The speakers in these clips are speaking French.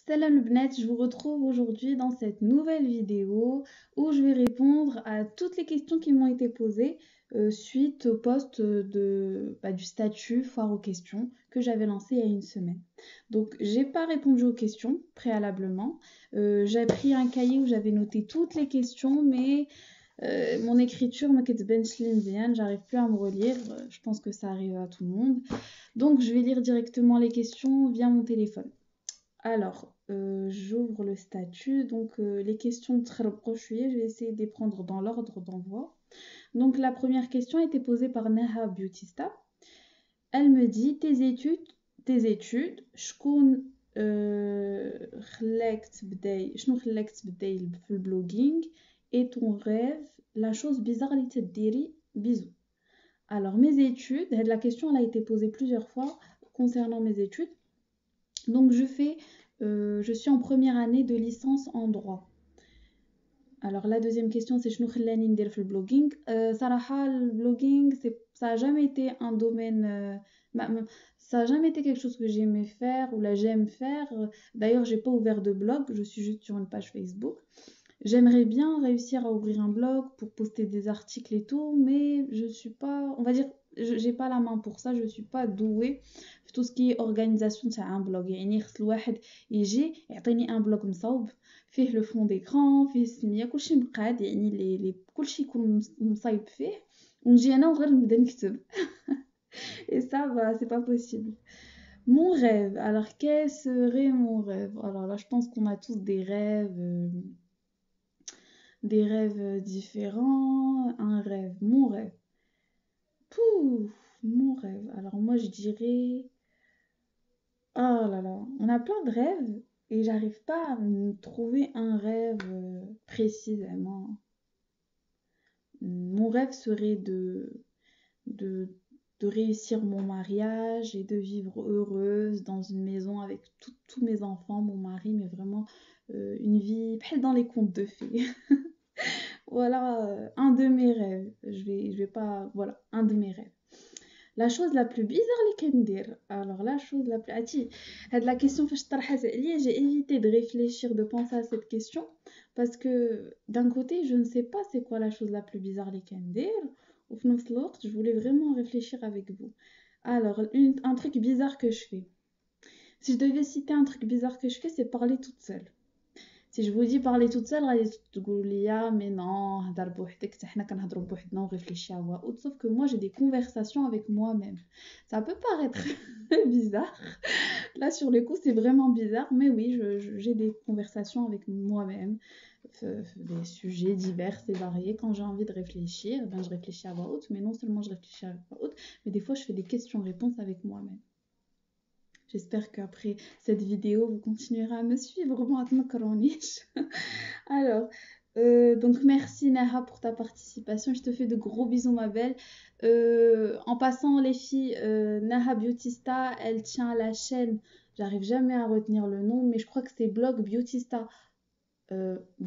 Salam le Bnet, je vous retrouve aujourd'hui dans cette nouvelle vidéo où je vais répondre à toutes les questions qui m'ont été posées suite au post du statut foire aux questions que j'avais lancé il y a une semaine. Donc j'ai pas répondu aux questions préalablement. J'ai pris un cahier où j'avais noté toutes les questions, mais mon écriture me كتبانش لي مزيان, j'arrive plus à me relire. Je pense que ça arrive à tout le monde. Donc je vais lire directement les questions via mon téléphone. Alors, j'ouvre le statut. Donc, les questions très proches, je vais essayer de les prendre dans l'ordre d'envoi. Donc, la première question a été posée par Neha Beautista. Elle me dit, tes études, شكون شنو خلاك تبداي في البلوغينغ et ton rêve, la chose bizarre اللي تديري, bisous. Alors, mes études, la question elle a été posée plusieurs fois concernant mes études. Donc je suis en première année de licence en droit. Alors la deuxième question c'est شنو خلاني ندير في البلوغينغ. صراحة البلوغينغ ça a jamais été un domaine, ça a jamais été quelque chose que j'aimais faire ou là j'aime faire. D'ailleurs j'ai pas ouvert de blog, je suis juste sur une page Facebook. J'aimerais bien réussir à ouvrir un blog pour poster des articles et tout, mais je suis pas, on va dire, j'ai pas la main pour ça, je suis pas douée في tout ce qui est organisation تاع un blog. يعني خص الواحد يجي يعطيني un blog مصاوب فيه le fond d'écran, فيه السمية كلشي مقاد, يعني لي كلشي يكون مصايب فيه ونجي انا وغير نبدا نكتب. Et ça bah c'est pas possible. Mon rêve, alors quel serait mon rêve? Alors là je pense qu'on a tous des rêves différents, un rêve, mon rêve. Pouf, mon rêve. Alors moi je dirais, oh là là, on a plein de rêves et j'arrive pas à me trouver un rêve précisément. Mon rêve serait de, de réussir mon mariage et de vivre heureuse dans une maison avec tous mes enfants, mon mari, mais vraiment une vie près dans les contes de fées. Voilà, un de mes rêves. Je vais pas... Voilà, un de mes rêves. La chose la plus bizarre les كندير. Alors, la chose la plus... La question فاش طرحت عليا, j'ai évité de réfléchir, de penser à cette question. Parce que, d'un côté, je ne sais pas c'est quoi la chose la plus bizarre les كندير. Au final, l'autre, je voulais vraiment réfléchir avec vous. Alors, un truc bizarre que je fais. Si je devais citer un truc bizarre que je fais, c'est parler toute seule. Si je vous dis parler toute seule, غادي تقولوا لي mais non, هضر بوحدك حتى حنا كنهضروا بوحدنا ونريفليشي à voix haute, sauf que moi j'ai des conversations avec moi-même. Ça peut paraître bizarre. Là sur le coup, c'est vraiment bizarre, mais oui, j'ai des conversations avec moi-même, des sujets divers et variés. Quand j'ai envie de réfléchir, ben je réfléchis à voix haute, mais non seulement je réfléchis à voix haute, mais des fois je fais des questions-réponses avec moi-même. J'espère qu'après cette vidéo, vous continuerez à me suivre. Alors, donc merci Naha pour ta participation. Je te fais de gros bisous ma belle. En passant les filles, Naha Beautista, elle tient la chaîne. J'arrive jamais à retenir le nom, mais je crois que c'est Blog Beautista.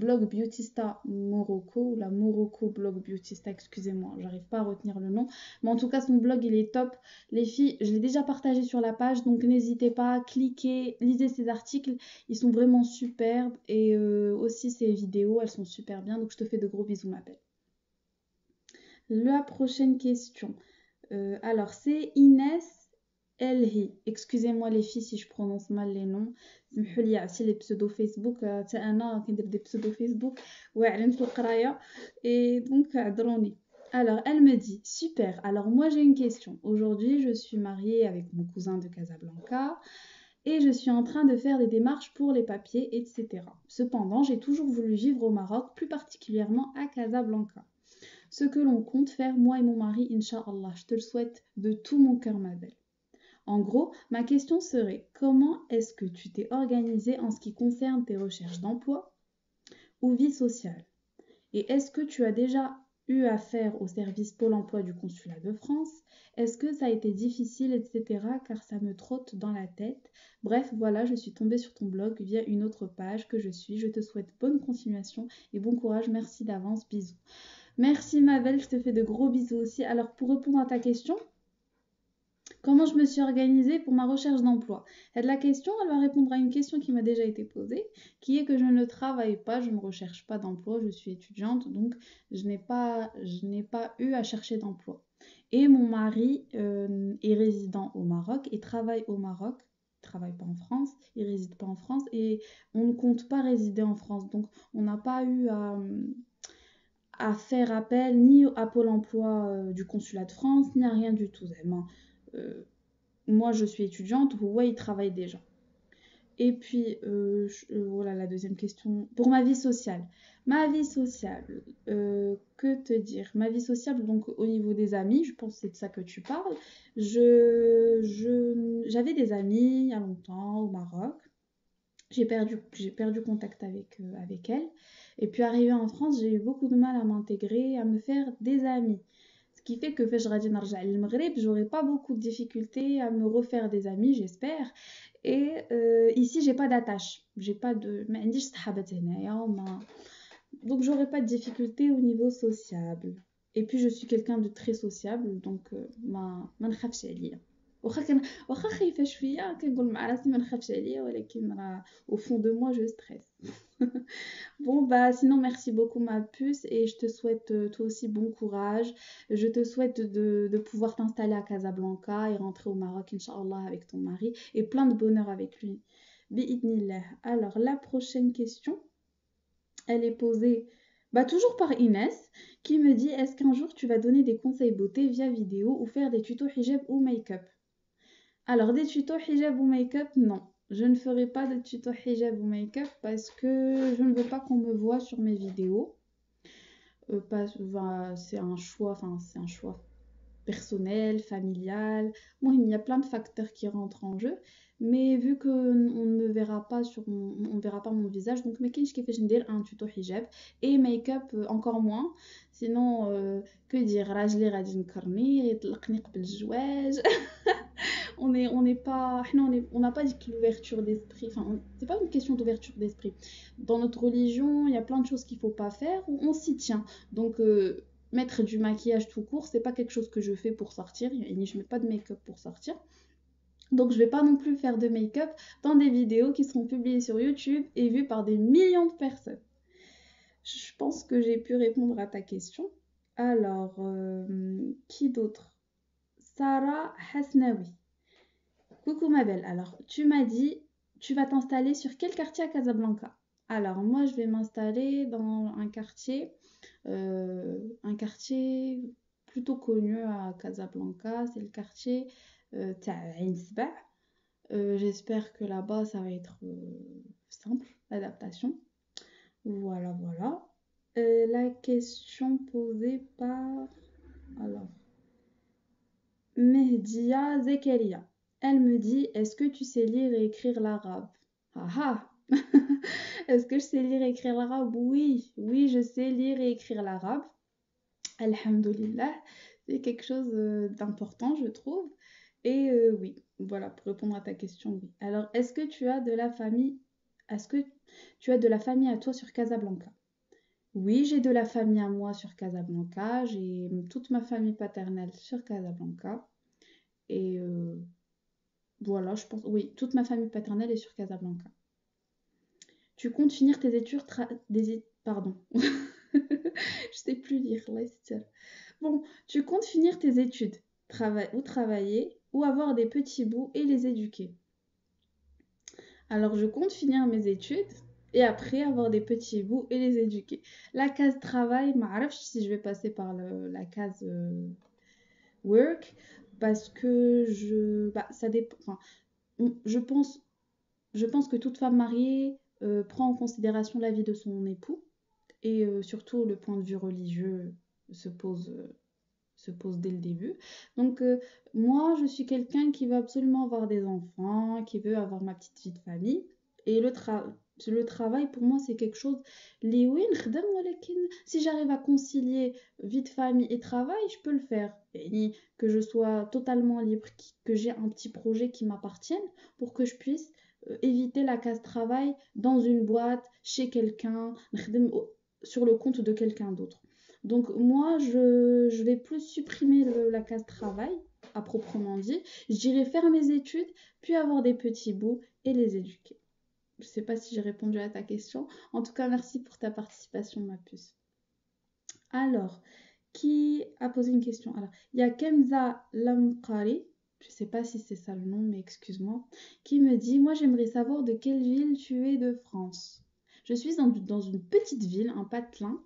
Blog Beautista Morocco, ou la Morocco Blog Beautista, excusez-moi, j'arrive pas à retenir le nom, mais en tout cas son blog il est top. Les filles, je l'ai déjà partagé sur la page, donc n'hésitez pas, cliquez, lisez ses articles, ils sont vraiment superbes, et aussi ses vidéos, elles sont super bien, donc je te fais de gros bisous ma belle. La prochaine question, alors c'est Inès Elhi. Excusez-moi les filles si je prononce mal les noms. سمحوا لي عرفتي les pseudo Facebook, حتى انا كندير des pseudo Facebook واعلن في القرايه et donc عذروني. Alors elle me dit super. Alors moi j'ai une question. Aujourd'hui je suis mariée avec mon cousin de Casablanca et je suis en train de faire des démarches pour les papiers, etc. Cependant j'ai toujours voulu vivre au Maroc, plus particulièrement à Casablanca. Ce que l'on compte faire moi et mon mari, Inch'Allah. Je te le souhaite de tout mon cœur ma belle. En gros, ma question serait, comment est-ce que tu t'es organisée en ce qui concerne tes recherches d'emploi ou vie sociale? Et est-ce que tu as déjà eu affaire au service Pôle emploi du consulat de France? Est-ce que ça a été difficile, etc. car ça me trotte dans la tête. Bref, voilà, je suis tombée sur ton blog via une autre page que je suis. Je te souhaite bonne continuation et bon courage. Merci d'avance. Bisous. Merci ma belle, je te fais de gros bisous aussi. Alors pour répondre à ta question, Comment je me suis organisée pour ma recherche d'emploi? Et la question, elle va répondre à une question qui m'a déjà été posée, qui est que je ne travaille pas, je ne recherche pas d'emploi, je suis étudiante, donc je n'ai pas eu à chercher d'emploi. Et mon mari est résident au Maroc et travaille au Maroc. Il travaille pas en France, il réside pas en France et on ne compte pas résider en France. Donc on n'a pas eu à faire appel ni à Pôle emploi du consulat de France, ni à rien du tout. Euh, Moi, je suis étudiante, ouais, il travaille déjà. Et puis, voilà la deuxième question. Pour ma vie sociale. Ma vie sociale, que te dire? Ma vie sociale, donc au niveau des amis, je pense que c'est de ça que tu parles. J'avais des amis il y a longtemps au Maroc. J'ai perdu contact avec elles. Et puis arrivée en France, j'ai eu beaucoup de mal à m'intégrer, à me faire des amis. Ce qui fait que je غادي نرجع للمغرب, j'aurai pas beaucoup de difficultés à me refaire des amis, j'espère. Et ici, j'ai pas d'attache. J'ai pas de ما عنديش صحابات هنايا donc j'aurai pas de difficultés au niveau sociable. Et puis je suis quelqu'un de très sociable, donc ما نخافش عليا. واخا خايفه شويه كنقول مع راسي ما نخافش عليا ولكن راه au fond de moi je stresse. Bon, bah sinon, merci beaucoup ma puce et je te souhaite toi aussi bon courage. Je te souhaite de pouvoir t'installer à Casablanca et rentrer au Maroc, Inch'Allah, avec ton mari et plein de bonheur avec lui. Bi'idnillah. Alors, la prochaine question, elle est posée bah, toujours par Inès qui me dit est-ce qu'un jour tu vas donner des conseils beauté via vidéo ou faire des tutos hijab ou make-up? Alors, des tutos hijab ou make-up, non. Je ne ferai pas de tuto hijab ou make-up parce que je ne veux pas qu'on me voie sur mes vidéos. C'est un choix, c'est un choix personnel, familial. Moi, il y a plein de facteurs qui rentrent en jeu. Mais vu qu'on ne me verra pas on verra pas mon visage, donc mais كاينش كيفاش ندير un tuto hijab et make-up encore moins. Sinon, que dire, راجلي غادي نكرني يطلقني قبل الزواج. On n'est pas, on n'a pas dit que l'ouverture d'esprit, c'est pas une question d'ouverture d'esprit. Dans notre religion, il y a plein de choses qu'il faut pas faire, on s'y tient. Donc, mettre du maquillage tout court, c'est pas quelque chose que je fais pour sortir, et je mets pas de make-up pour sortir. Donc, je vais pas non plus faire de make-up dans des vidéos qui seront publiées sur YouTube et vues par des millions de personnes. Je pense que j'ai pu répondre à ta question. Alors, qui d'autre? Sarah Hasnaoui. Coucou ma belle, alors tu m'as dit, tu vas t'installer sur quel quartier à Casablanca? Alors moi je vais m'installer dans un quartier plutôt connu à Casablanca, c'est le quartier تاع Ain Seba. J'espère que là-bas ça va être simple, l'adaptation. Voilà, voilà. La question posée par alors Mehdia Zekaria. Elle me dit, est-ce que tu sais lire et écrire l'arabe? Ah ah. Est-ce que je sais lire et écrire l'arabe? Oui, oui, je sais lire et écrire l'arabe. Alhamdulillah, c'est quelque chose d'important, je trouve. Et oui, voilà, pour répondre à ta question, oui. Alors, est-ce que tu as de la famille à toi sur Casablanca? Oui, j'ai de la famille à moi sur Casablanca. J'ai toute ma famille paternelle sur Casablanca. Et voilà, je pense. Oui, toute ma famille paternelle est sur Casablanca. Tu comptes finir tes études. Pardon. Je sais plus lire. Là, bon, tu comptes finir tes études, travailler, ou avoir des petits bouts et les éduquer. Alors, je compte finir mes études et après avoir des petits bouts et les éduquer. La case travail, je sais si je vais passer par la case work parce que ça dépend. Enfin, je pense que toute femme mariée prend en considération la vie de son époux et surtout le point de vue religieux se pose dès le début. Donc moi, je suis quelqu'un qui veut absolument avoir des enfants, qui veut avoir ma petite vie de famille. Et le travail, pour moi, c'est quelque chose... Si j'arrive à concilier vie de famille et travail, je peux le faire. Et que je sois totalement libre, que j'ai un petit projet qui m'appartienne pour que je puisse éviter la case travail dans une boîte, chez quelqu'un, sur le compte de quelqu'un d'autre. Donc moi, je vais plus supprimer la case travail à proprement dit. Je dirais faire mes études, puis avoir des petits bouts et les éduquer. Je ne sais pas si j'ai répondu à ta question. En tout cas, merci pour ta participation, ma puce. Alors, qui a posé une question? Alors, il y a Kenza Lamkari, je ne sais pas si c'est ça le nom, mais excuse-moi, qui me dit, moi j'aimerais savoir de quelle ville tu es de France. Je suis dans une petite ville, un patelin,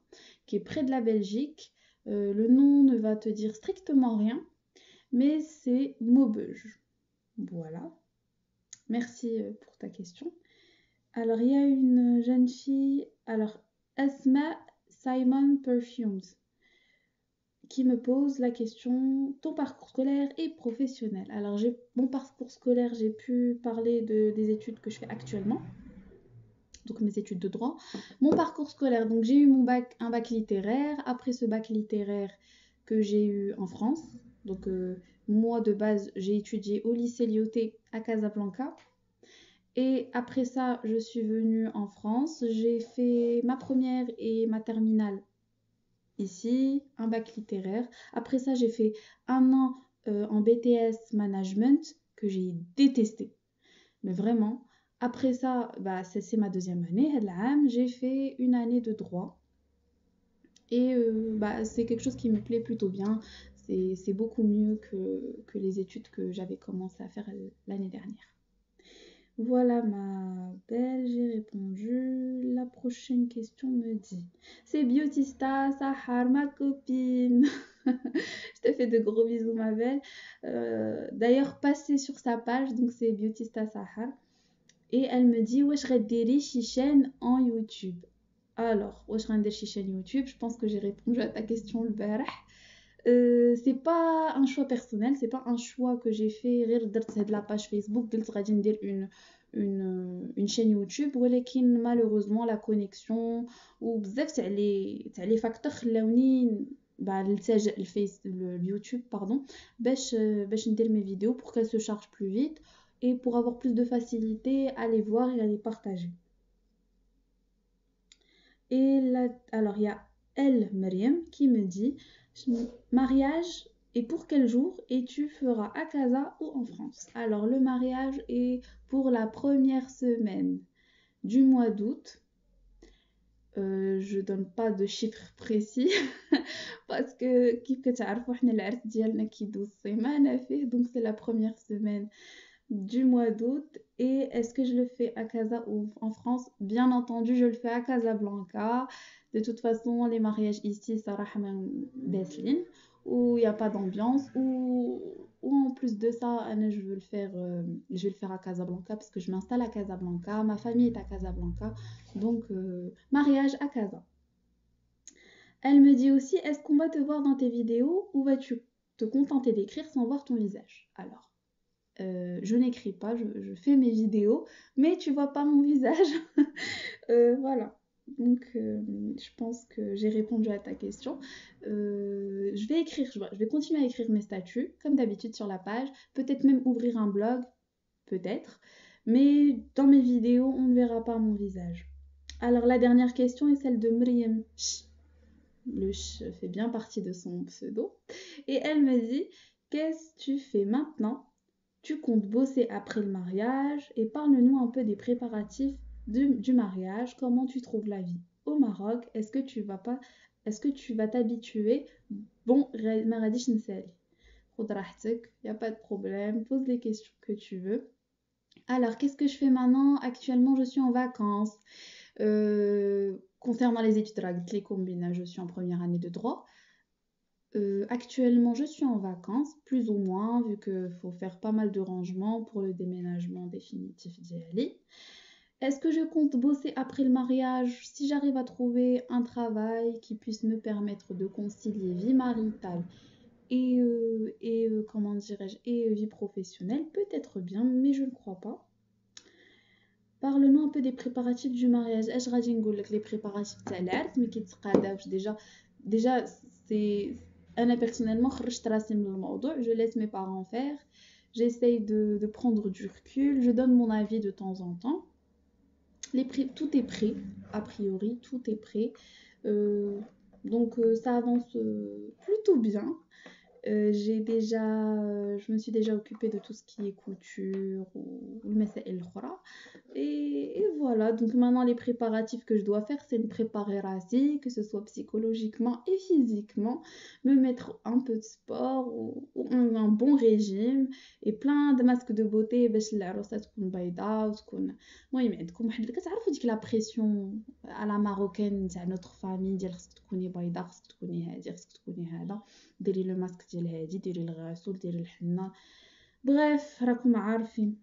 qui est près de la Belgique. Le nom ne va te dire strictement rien, mais c'est Maubeuge. Voilà. Merci pour ta question. Alors, il y a une jeune fille, alors Asma Simon Perfumes, qui me pose la question, ton parcours scolaire et professionnel. Alors, mon parcours scolaire, j'ai pu parler des études que je fais actuellement, donc mes études de droit. Mon parcours scolaire, donc j'ai eu un bac littéraire. Après ce bac littéraire que j'ai eu en France, donc moi de base, j'ai étudié au lycée Lyautey à Casablanca. Et après ça, je suis venue en France. J'ai fait ma première et ma terminale ici, un bac littéraire. Après ça, j'ai fait un an en BTS Management que j'ai détesté. Mais vraiment. Après ça, bah, c'est ma deuxième année. J'ai fait une année de droit. Et bah, c'est quelque chose qui me plaît plutôt bien. C'est beaucoup mieux que les études que j'avais commencé à faire l'année dernière. Voilà ma belle, j'ai répondu. La prochaine question me dit, c'est Beautista Sahar, ma copine. Je te fais de gros bisous ma belle. D'ailleurs, passez sur sa page, donc c'est Beautista Sahar. Et elle me dit, wesh ghadiri chichen en YouTube. Alors, wesh ghadiri chichen YouTube, je pense que j'ai répondu à ta question le barah. C'est pas un choix personnel, c'est pas un choix que j'ai fait غير درت هاد la page Facebook قلت غادي ندير une chaîne YouTube ولكن malheureusement la connexion وبزاف تاع لي فاكتور خلاوني نلتجئ اليوتيوب pardon باش ندير mes vidéos pour qu'elles se chargent plus vite et pour avoir plus de facilité à les voir et à les partager. Et là, alors il y a Elle Mariam qui me dit mariage et pour quel jour et tu feras à Casa ou en France? Alors le mariage est pour la première semaine du mois d'août. Je donne pas de chiffres précis parce que كيف كتعرفوا حنا العرس ديالنا كيدوز سيمانه فيه donc c'est la première semaine du mois d'août. Et est-ce que je le fais à Casa ou en France? Bien entendu, je le fais à Casablanca. De toute façon, les mariages ici, ça rahman beslin, où il n'y a pas d'ambiance, ou en plus de ça, je vais le faire à Casablanca parce que je m'installe à Casablanca, ma famille est à Casablanca, donc mariage à Casa. Elle me dit aussi, est-ce qu'on va te voir dans tes vidéos ou vas-tu te contenter d'écrire sans voir ton visage? Alors, je n'écris pas, je fais mes vidéos, mais tu vois pas mon visage. Voilà. Donc, je pense que j'ai répondu à ta question. Je vais continuer à écrire mes statuts, comme d'habitude sur la page. Peut-être même ouvrir un blog, peut-être. Mais dans mes vidéos, on ne verra pas mon visage. Alors, la dernière question est celle de Mriem. Le ch fait bien partie de son pseudo. Et elle me dit, qu'est-ce que tu fais maintenant? Tu comptes bosser après le mariage et parle-nous un peu des préparatifs du mariage. Comment tu trouves la vie au Maroc? Est-ce que tu vas t'habituer? Bon, Maradish Nsali. Il n'y a pas de problème. Pose les questions que tu veux. Alors, qu'est-ce que je fais maintenant? Actuellement, je suis en vacances. Concernant les études, les combines, je suis en première année de droit. Actuellement, je suis en vacances, plus ou moins, vu qu'il faut faire pas mal de rangements pour le déménagement définitif d'Yali. Est-ce que je compte bosser après le mariage si j'arrive à trouver un travail qui puisse me permettre de concilier vie maritale et comment dirais-je, et vie professionnelle? Peut-être bien, mais je ne crois pas. Parle-nous un peu des préparatifs du mariage. اش غادي نقول لك les préparatifs تاع العرس ما كيتقاداوش déjà c'est انا personnellement خرجت راسي من الموضوع. Je laisse mes parents faire. J'essaye de prendre du recul, je donne mon avis de temps en temps. Tout est prêt, a priori, tout est prêt. Donc ça avance plutôt bien. Je me suis déjà occupée de tout ce qui est couture ou le مسائل الأخرى. Et voilà, donc maintenant les préparatifs que je dois faire, c'est me préparer rassi, que ce soit psychologiquement et physiquement, me mettre un peu de sport ou un bon régime et plein de masques de beauté باش العروسة تكون بيضاء وتكون المهم عندكم واحد كتعرفوا ديك لا بريسيون على ماروكان تاع نوتر فامي ديال خصك تكوني بيضاء خصك تكوني هادي خصك تكوني هذا ديري لو ماسك ديال هادي ديري الغسول ديري الحنة bref راكم عارفين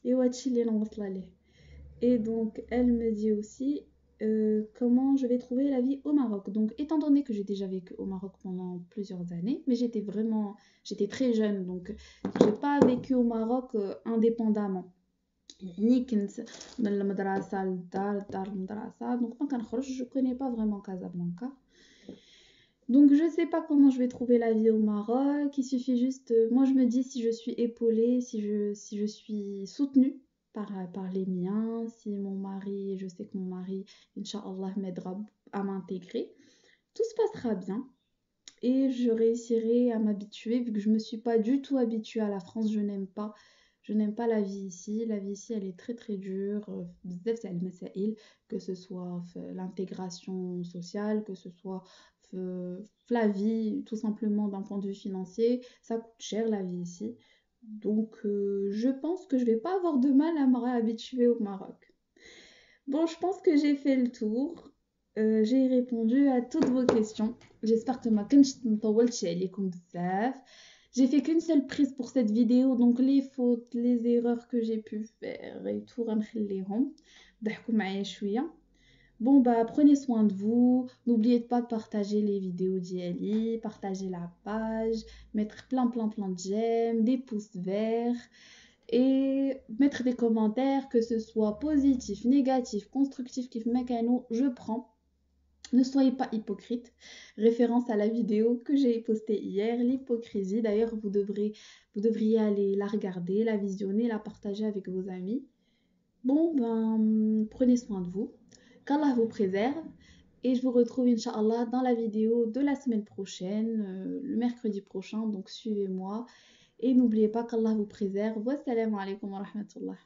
ايوا هادشي اللي انا واصله ليه. Et donc, elle me dit aussi comment je vais trouver la vie au Maroc. Donc, étant donné que j'ai déjà vécu au Maroc pendant plusieurs années, mais j'étais très jeune, donc j'ai pas vécu au Maroc indépendamment. يعني كنت من المدرسة للدار الدار للمدرسة donc ما كنخرج je connais pas vraiment Casablanca. Donc je sais pas comment je vais trouver la vie au Maroc, il suffit juste moi je me dis si je suis épaulée, si je suis soutenue par les miens, si mon mari, je sais que mon mari, Inch'Allah, m'aidera à m'intégrer, tout se passera bien et je réussirai à m'habituer vu que je me suis pas du tout habituée à la France, je n'aime pas la vie ici. La vie ici, elle est très très dure, بزاف تاع المسائل, que ce soit l'intégration sociale, que ce soit la vie, tout simplement d'un point de vue financier, ça coûte cher la vie ici. Donc, je pense que je vais pas avoir de mal à me réhabituer au Maroc. Bon, je pense que j'ai fait le tour. J'ai répondu à toutes vos questions. J'espère que ma كنتش مطولتش عليكم بزاف. J'ai fait qu'une seule prise pour cette vidéo, donc les fautes, les erreurs que j'ai pu faire et tout, غنخليهم. ضحكوا معايا شوية. Bon, bah, prenez soin de vous. N'oubliez pas de partager les vidéos d'Yali, partager la page, mettre plein de j'aime, des pouces verts et mettre des commentaires, que ce soit positif, négatif, constructif, kif mekano, je prends. Ne soyez pas hypocrite. Référence à la vidéo que j'ai postée hier, l'hypocrisie. D'ailleurs, vous devriez aller la regarder, la visionner, la partager avec vos amis. Bon, ben, prenez soin de vous. Qu'Allah vous préserve. Et je vous retrouve, Inch'Allah, dans la vidéo de la semaine prochaine, le mercredi prochain. Donc, suivez-moi. Et n'oubliez pas qu'Allah vous préserve. Wassalamu alaikum wa rahmatullah.